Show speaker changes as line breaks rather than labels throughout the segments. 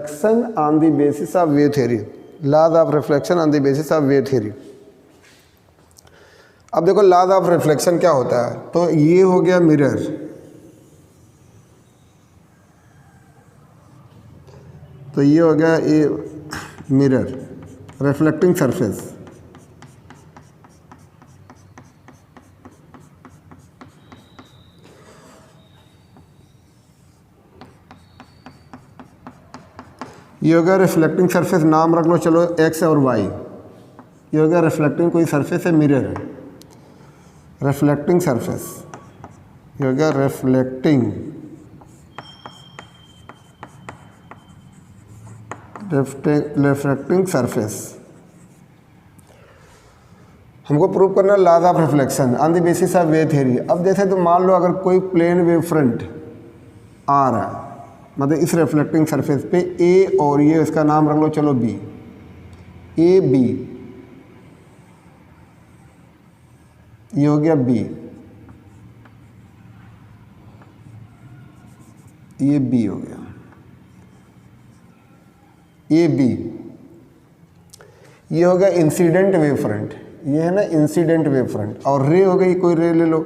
reflection on the basis of wave theory, laws of reflection on the basis of wave theory। अब देखो laws of reflection क्या होता है, तो ये हो गया मिरर, तो ये हो गया ये मिरर रिफ्लेक्टिंग सरफेस। ये हो गया रिफ्लेक्टिंग सरफेस, नाम रख लो चलो एक्स और वाई। ये हो गया रिफ्लेक्टिंग कोई सरफेस है, मिरर है, रिफ्लेक्टिंग सरफेस। ये हो गया रिफ्लेक्टिंग सरफेस। हमको प्रूव करना laws of reflection on the basis of wave theory. अब जैसे तो मान लो अगर कोई प्लेन वेव फ्रंट आ रहा है, मतलब इस रिफ्लेक्टिंग सरफेस पे ए, और ये इसका नाम रख लो चलो बी, ए बी, ये हो गया बी, ये बी हो गया, ए बी। ये हो गया इंसिडेंट वेव फ्रंट, ये है ना इंसिडेंट वेव फ्रंट। और रे हो गई, कोई रे ले लो,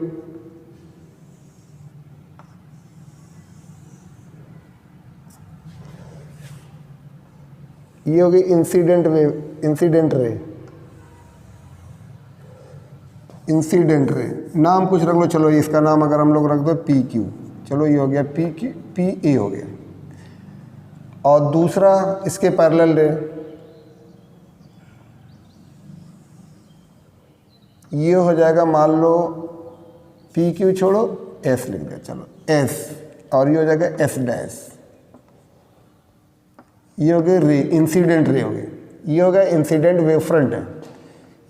ये हो गई incident wave, incident ray, incident ray. नाम कुछ रख लो चलो, इसका नाम अगर हम लोग रख दो पी क्यू, चलो ये हो गया पी क्यू, पी ए हो गया। और दूसरा इसके पैरेलल रे, ये हो जाएगा मान लो पी क्यू छोड़ो एस लिख दे, चलो एस, और ये हो जाएगा एस डैश। ये हो गया रे, इंसिडेंट रे हो गया। ये हो गया इंसिडेंट वेव फ्रंट है,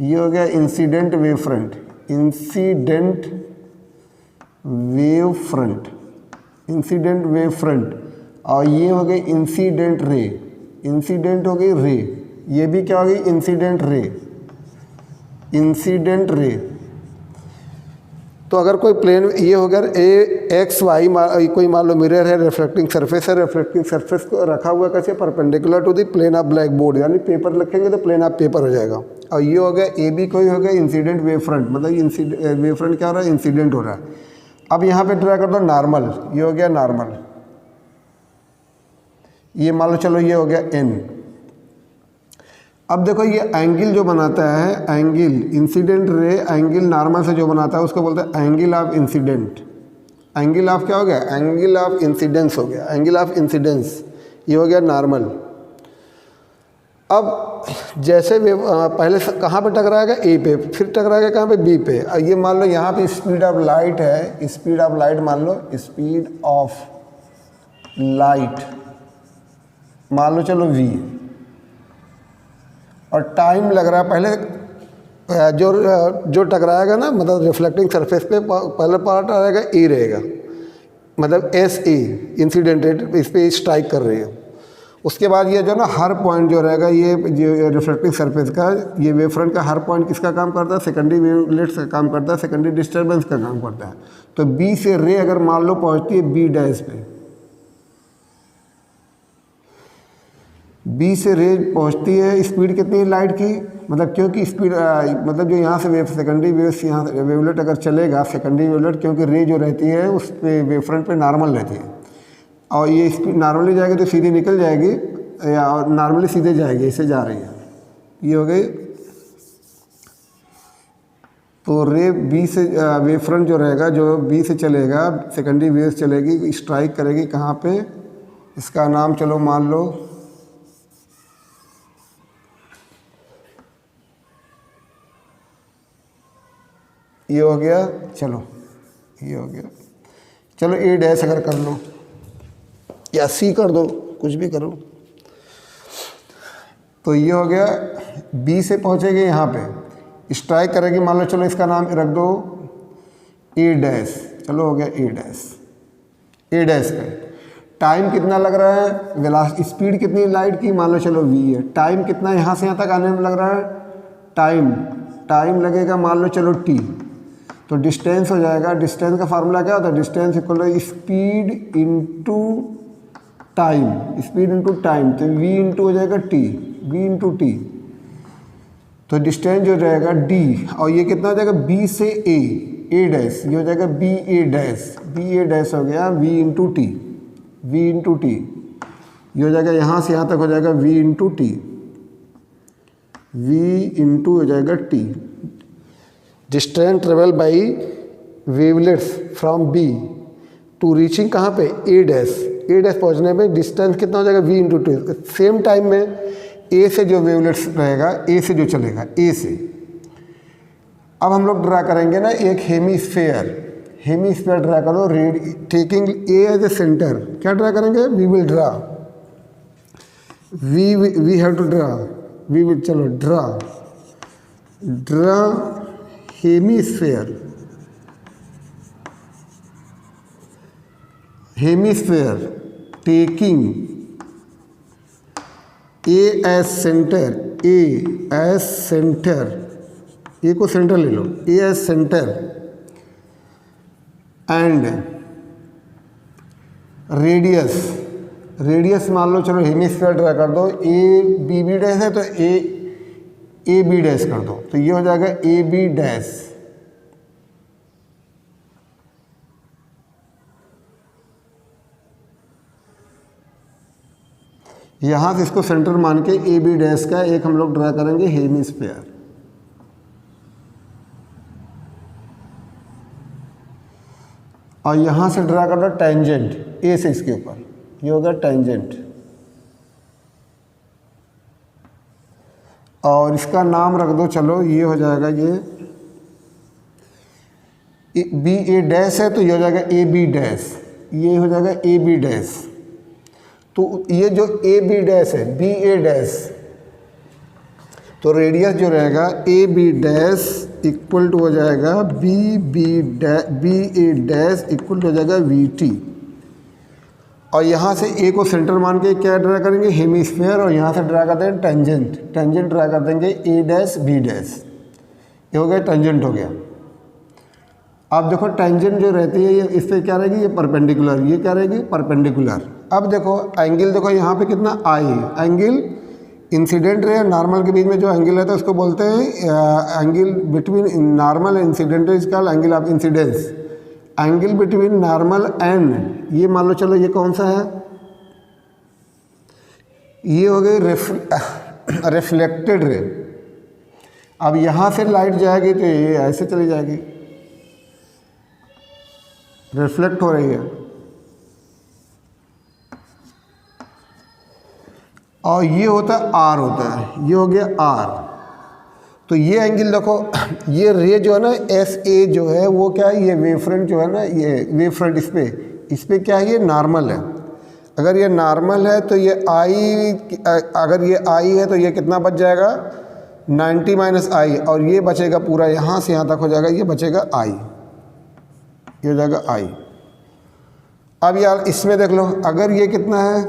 ये हो गया incident wave front, incident wave front, incident wave front. और ये हो गई इंसिडेंट रे, इंसिडेंट हो गई रे, ये भी क्या हो गई इंसिडेंट रे, इंसिडेंट रे। तो अगर कोई प्लेन, ये हो गया ए एक्स वाई, कोई मान लो मिरर है, रिफ्लेक्टिंग सरफेस है, रिफ्लेक्टिंग सरफेस को रखा हुआ कैसे, perpendicular to the plane of black board, यानी पेपर लिखेंगे तो प्लेन ऑफ पेपर हो जाएगा। और ये हो गया ए बी, कोई हो गया इंसिडेंट वेव फ्रंट, मतलब वेव फ्रंट क्या हो रहा है, इंसिडेंट हो रहा है। अब यहाँ पे ड्रा कर दो नॉर्मल, ये हो गया नॉर्मल, ये मान लो चलो ये हो गया एन। अब देखो ये एंगल जो बनाता है, angle incident ray angle normal से जो बनाता है उसको बोलते हैं angle of incident. Angle of क्या हो गया, एंगल ऑफ इंसिडेंस हो गया, एंगल ऑफ इंसिडेंस। ये हो गया नॉर्मल। अब जैसे वे पहले कहाँ पे टकराएगा, ए पे, फिर टकराएगा कहाँ पे, बी पे। और ये मान लो यहाँ पे स्पीड ऑफ लाइट है, स्पीड ऑफ लाइट मान लो, स्पीड ऑफ लाइट मान लो चलो v, और टाइम लग रहा है पहले जो टकराएगा ना, मतलब रिफ्लेक्टिंग सरफेस पे पहला पार्ट आएगा ए रहेगा, मतलब एस ए इंसिडेंट रेट इस पर स्ट्राइक कर रही है। उसके बाद ये जो ना हर पॉइंट जो रहेगा, ये जो रिफ्लेक्टिंग सरफेस का, ये वेव फ्रंट का हर पॉइंट किसका काम करता है, सेकेंडरी वेवलेट्स का काम करता है, सेकेंडरी डिस्टर्बेंस का काम करता है। तो बी से रे अगर मान लो पहुँचती है बी डैश पे, बी से रे पहुंचती है, स्पीड कितनी है लाइट की, मतलब क्योंकि स्पीड मतलब जो यहाँ से वेव सेकेंडरी वेव से यहाँ वेवलेट अगर चलेगा, सेकेंडरी वेवलेट, क्योंकि रे जो रहती है उस पे वेव फ्रंट पे नॉर्मल रहती है, और ये स्पीड नॉर्मली जाएगी तो सीधी निकल जाएगी, या नॉर्मली सीधे जाएगी, ऐसे जा रही है। ये हो गई। तो रे बी से वेव फ्रंट जो रहेगा, जो बी से चलेगा, सेकेंडरी वेव चलेगी, स्ट्राइक करेगी कहाँ पे, इसका नाम चलो मान लो ये हो गया, चलो ये हो गया, चलो ए डैश अगर कर लो या सी कर दो, कुछ भी करो। तो ये हो गया, बी से पहुंचेगी यहाँ पे, स्ट्राइक करेगी, मान लो चलो इसका नाम रख दो ए डैश, चलो हो गया ए डैश, ए डैश पे। टाइम कितना लग रहा है, वेलोसिटी स्पीड कितनी लाइट की, मान लो चलो v है। टाइम कितना यहाँ से यहाँ तक आने में लग रहा है, टाइम लगेगा मान लो चलो t। तो डिस्टेंस हो जाएगा, डिस्टेंस का फार्मूला क्या होता है, distance equal to speed into time, speed into time, तो v इंटू हो जाएगा t, v इंटू टी, तो डिस्टेंस हो जाएगा d, और ये कितना हो जाएगा b से a डैश, ये हो जाएगा b a डैश हो गया v इंटू टी, ये हो जाएगा यहाँ से यहाँ तक हो जाएगा v into T, v into हो जाएगा t। Distance travel by wavelets from b to reaching कहाँ पे a डैश पहुँचने में डिस्टेंस कितना हो जाएगा v into T. Same time में a से जो वेवलेट्स रहेगा, a से जो चलेगा, a से। अब हम लोग ड्रा करेंगे ना एक हेमीस्फेयर ड्रा करो, taking a as A centre. क्या ड्रा करेंगे, we will draw, we have to draw, we will, चलो draw hemisphere taking A as centre, A को सेंटर ले लो, A as centre and radius मान लो, चलो हेमीस्फेयर ड्रा कर दो, ए बी डैश है तो ए बी डैश कर दो, तो ये हो जाएगा ए बी डैश। यहाँ से इसको सेंटर मान के ए बी डैश का एक हम लोग ड्रा करेंगे हेमीस्फेयर। और यहाँ से ड्रा करना टेंजेंट ए से इसके ऊपर, ये होगा टेंजेंट, और इसका नाम रख दो, चलो ये हो जाएगा, ये बी ए डैश है तो ये हो जाएगा ए बी डैश, ये हो जाएगा ए बी डैश। तो ये जो ए बी डैश है, बी ए डैश, तो रेडियस जो रहेगा A B dash equal to हो जाएगा B A dash equal to हो जाएगा वी टी। और यहाँ से ए को सेंटर मान के क्या ड्रा करेंगे, हेमीस्फेयर, और यहाँ से ड्रा करते हैं टेंजेंट ड्रा कर देंगे ए डैश बी डैश, ये हो गया टेंजेंट हो गया। अब देखो टेंजेंट जो रहती है ये इस पर क्या रहेगी, ये परपेंडिकुलर, ये क्या रहेगी परपेंडिकुलर। अब देखो एंगल, देखो यहाँ पे कितना आई, एंगल इंसिडेंट रे नॉर्मल के बीच में जो एंगल है तो उसको बोलते हैं angle between normal and incident is called angle of incidence. Angle between normal and, ये मान लो चलो ये कौन सा है, ये हो गई रिफ्लेक्टेड रे। अब यहाँ से लाइट जाएगी तो ये ऐसे चली जाएगी, रिफ्लेक्ट हो रही है, और ये होता है आर होता है, ये हो गया आर। तो ये एंगल देखो, ये रे जो है ना एस ए जो है वो क्या है, ये वेव फ्रंट जो है ना, ये वेव फ्रंट इस पे क्या है, ये नॉर्मल है। अगर ये नॉर्मल है तो ये आई, अगर ये आई है तो ये कितना बच जाएगा 90 माइनस आई, और ये बचेगा पूरा यहाँ से यहाँ तक हो जाएगा, ये बचेगा आई, ये हो जाएगा आई। अब यार इसमें देख लो, अगर ये कितना है,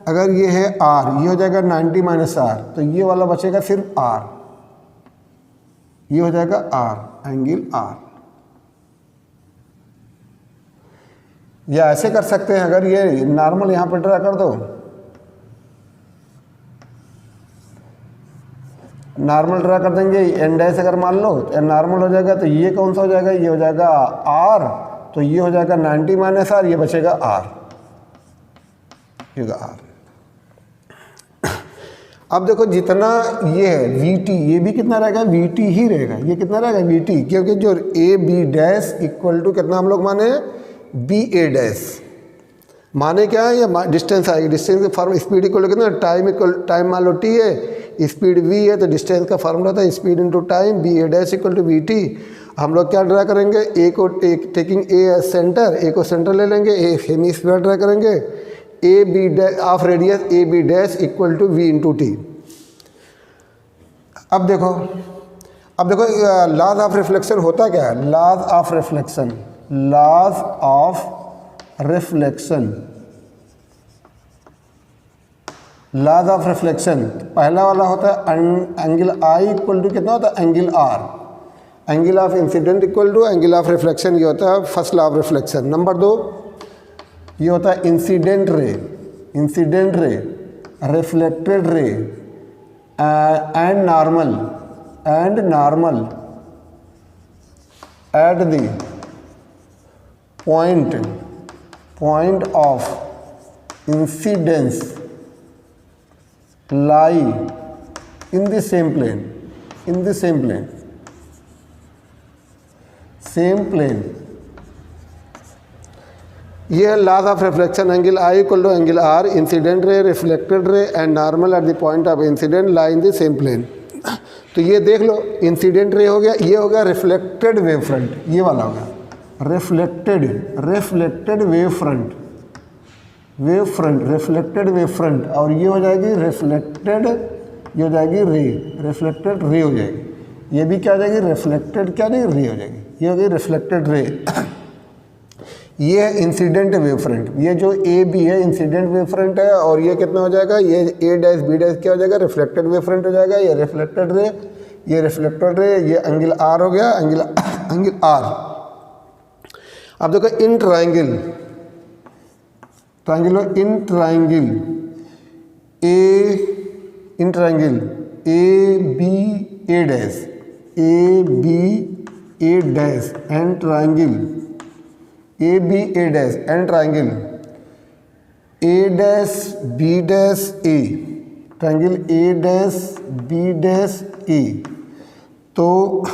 अगर ये है आर, ये हो जाएगा 90 माइनस आर, तो ये वाला बचेगा सिर्फ आर, ये हो जाएगा आर, एंगल आर। या ऐसे कर सकते हैं, अगर ये नॉर्मल यहाँ पर ड्रा कर दो, नॉर्मल ड्रा कर देंगे, एन डैश अगर मान लो तो नॉर्मल हो जाएगा, तो ये कौन सा हो जाएगा, ये हो जाएगा आर, तो ये हो जाएगा 90 माइनस आर, ये बचेगा आर, ये होगा आर। अब देखो जितना ये है वी टी, ये भी कितना रहेगा, वी टी ही रहेगा, ये कितना रहेगा वी टी, क्योंकि जो A B dash equal to कितना हम लोग माने बी ए डैश, माने क्या है, ये डिस्टेंस आएगी, डिस्टेंस का फॉर्म स्पीड इक्वल कितना, टाइम मान लो टी है, स्पीड वी है, तो डिस्टेंस का फॉर्मूला था speed into time, B A dash equal to V T. हम लोग क्या ड्रा करेंगे, ए को taking A as centre, A को सेंटर ले लेंगे, ए हेमीस्फीयर ड्रा करेंगे, A B dash of radius A B dash equal to V into T. अब देखो लॉज ऑफ रिफ्लेक्शन होता क्या है, laws of reflection, laws of reflection पहला वाला होता है एंगल आई इक्वल टू कितना होता है, angle R, angle of incident equal to angle of reflection, ये होता है first law of reflection. Number 2 ये होता है incident ray, incident ray, reflected ray and normal at the point of incidence lie in the same plane, ये laws of reflection angle I equal to angle R, incident ray, reflected ray and normal at the point of incident lie in the same plane. तो ये देख लो, incident ray हो गया, ये हो गया reflected wave front, ये वाला होगा reflected wave front, reflected wave front, और ये हो जाएगी रिफ्लेक्टेड, ये हो जाएगी रे, रिफ्लेक्टेड रे हो जाएगी। ये भी क्या हो जाएगी, रिफ्लेक्टेड क्या नहीं, रे हो जाएगी, ये हो गई रिफ्लेक्टेड रे। ये है इंसिडेंट वेव फ्रंट, ये जो ए बी है इंसिडेंट वेव फ्रंट है, और ये कितना हो जाएगा, ये ए डैश बी डैश क्या हो जाएगा, रिफ्लेक्टेड वेव फ्रंट हो जाएगा। ये रिफ्लेक्टेड रे, ये रिफ्लेक्टेड रे, ये एंगल आर हो गया, एंगल आर। अब देखो in triangle A B A dash and triangle A B A dash and triangle A dash B dash A, triangle A dash B dash A, तो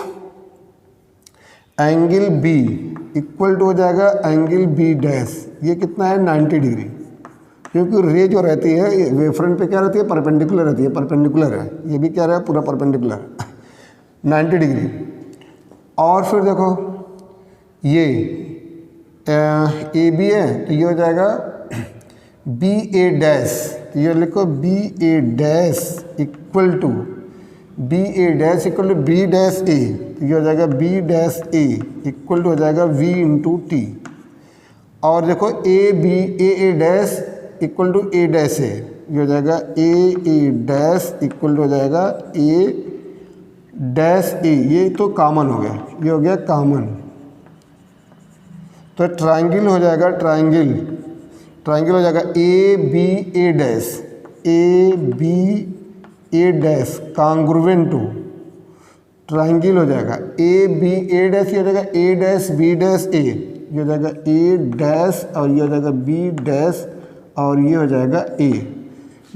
angle B equal to हो जाएगा angle B dash, ये कितना है 90 degree, क्योंकि रे जो रहती है वेव फ्रंट पे क्या रहती है, परपेंडिकुलर रहती है, परपेंडिकुलर है, ये भी क्या रहा है पूरा परपेंडिकुलर 90 डिग्री। और फिर देखो ये ए बी है, तो ये हो जाएगा बी ए डैश, तो ये लिखो B A dash equal to B A dash equal to B dash A, तो ये हो जाएगा B dash A equal to हो जाएगा वी इंटू टी। और देखो A B A dash equal to A dash A, ये हो जाएगा ए डैश इक्वल टू हो जाएगा ए डैश ए, ये तो कॉमन हो गया, ये हो गया कॉमन। तो ट्राइंगल हो जाएगा, ट्राइंगल हो जाएगा A B A dash congruent to, triangle हो जाएगा ए बी ए डैश, ये हो जाएगा A dash B dash A, ये हो जाएगा ए डैश और ये हो जाएगा बी डैश और ये हो जाएगा ए,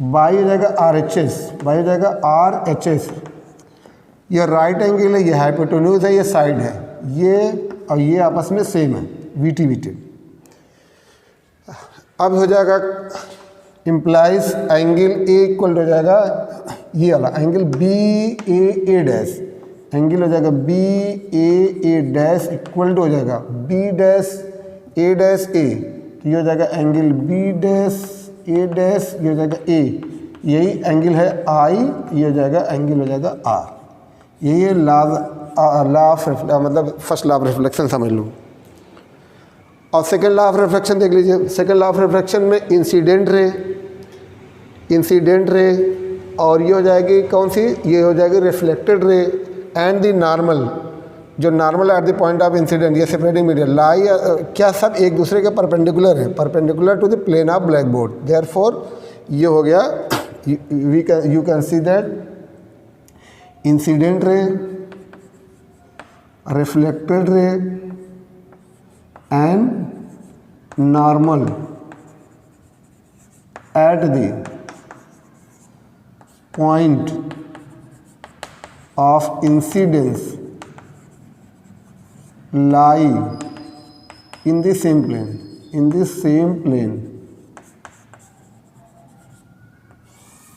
वाई हो जाएगा आर एच एस, वाई हो जाएगा आर एच एस। ये राइट एंगल है, ये हाइपोटेन्यूज है, ये साइड है, ये और ये आपस में सेम है, वी टी। अब हो जाएगा इम्प्लाइज एंगल ए इक्वल हो जाएगा ये वाला angle B A dash, angle हो जाएगा B A dash equal to हो जाएगा बी डैश ए, तो ये हो जाएगा angle B dash A dash, ये हो जाएगा ए, यही एंगल है आई, ये हो जाएगा एंगल हो जाएगा आर। यही है लॉ ऑफ मतलब फर्स्ट लॉ ऑफ रिफ्लेक्शन समझ लो। और सेकेंड लॉ ऑफ रिफ्लेक्शन देख लीजिए। सेकेंड लॉ ऑफ रिफ्लेक्शन में इंसिडेंट रे और ये हो जाएगी कौन सी, ये हो जाएगी reflected ray and the normal, जो normal at the point of incident, ये सेपरेटिंग मीडियम लाई क्या सब एक दूसरे के परपेंडिकुलर है, perpendicular to the plane of black board. Therefore ये हो गया, you can see that incident ray, reflected ray and normal at the point of incidence lie in the same plane,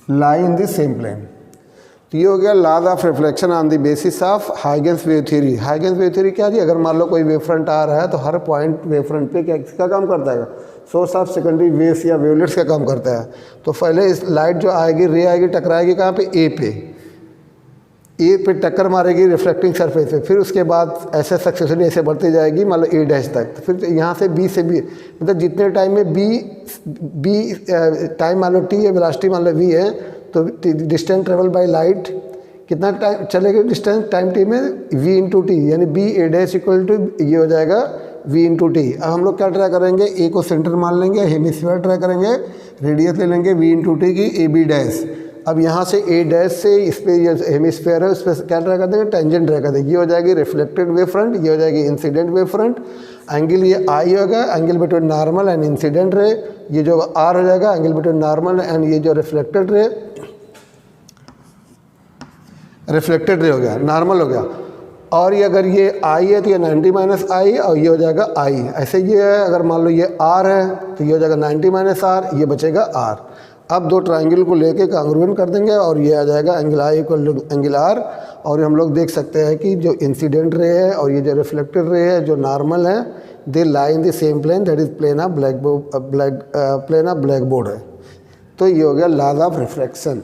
lie in the same plane। तो ये हो गया laws of reflection on the basis of Huygens wave theory. Huygens wave theory क्या थी, अगर मान लो कोई wave front आ रहा है तो हर पॉइंट वेव फ्रंट पे क्या किसका काम करता है, सोर्स ऑफ सेकेंडरी वेव्स या वेवलेट्स का काम करता है। तो पहले इस लाइट जो आएगी, रे आएगी, टकराएगी कहाँ पे, ए पे टक्कर मारेगी रिफ्लेक्टिंग सरफेस पे, फिर उसके बाद ऐसे सक्सेसफुली ऐसे बढ़ती जाएगी मान लो ए डैश तक। तो फिर यहाँ से बी मतलब जितने टाइम में बी टाइम मान लो टी है, वेलोसिटी मान लो वी है, तो डिस्टेंस ट्रेवल बाय लाइट कितना टाइम चलेगी डिस्टेंस टाइम टी में, v इंटू टी, यानी B A dash equal to ये हो जाएगा v इंटू टी। अब हम लोग क्या ट्राई करेंगे, ए को सेंटर मान लेंगे, हेमिस्फीयर ट्राई करेंगे, रेडियस ले लेंगे v इंटू टी की ए बी डैश। अब यहाँ से ए डैश से इस पर ये हेमिस्फीयर है उस पर क्या ट्राई कर देंगे, टेंजेंट ट्राई कर देंगे। ये हो जाएगी रिफ्लेक्टेड वेव फ्रंट, ये हो जाएगी इंसिडेंट वेव फ्रंट। एंगल ये आई होगा, angle between normal and incident ray. ये जो आर हो जाएगा एंगल बिटवीन नॉर्मल एंड ये जो रिफ्लेक्टेड रे हो गया, नॉर्मल हो गया। और ये अगर ये आई है तो ये 90 माइनस आई और ये हो जाएगा आई। ऐसे ये है, अगर मान लो ये आर है तो ये हो जाएगा 90 माइनस आर, ये बचेगा आर। अब दो ट्राइंगल को लेके कांग्रुएंट कर देंगे और ये आ जाएगा angle I equal to angle R. और हम लोग देख सकते हैं कि जो इंसिडेंट रे है और ये जो रिफ्लेक्टेड रे है जो नॉर्मल है, they lie in the same plane, that is plane of black board है। तो ये हो गया लॉज ऑफ रिफ्लेक्शन।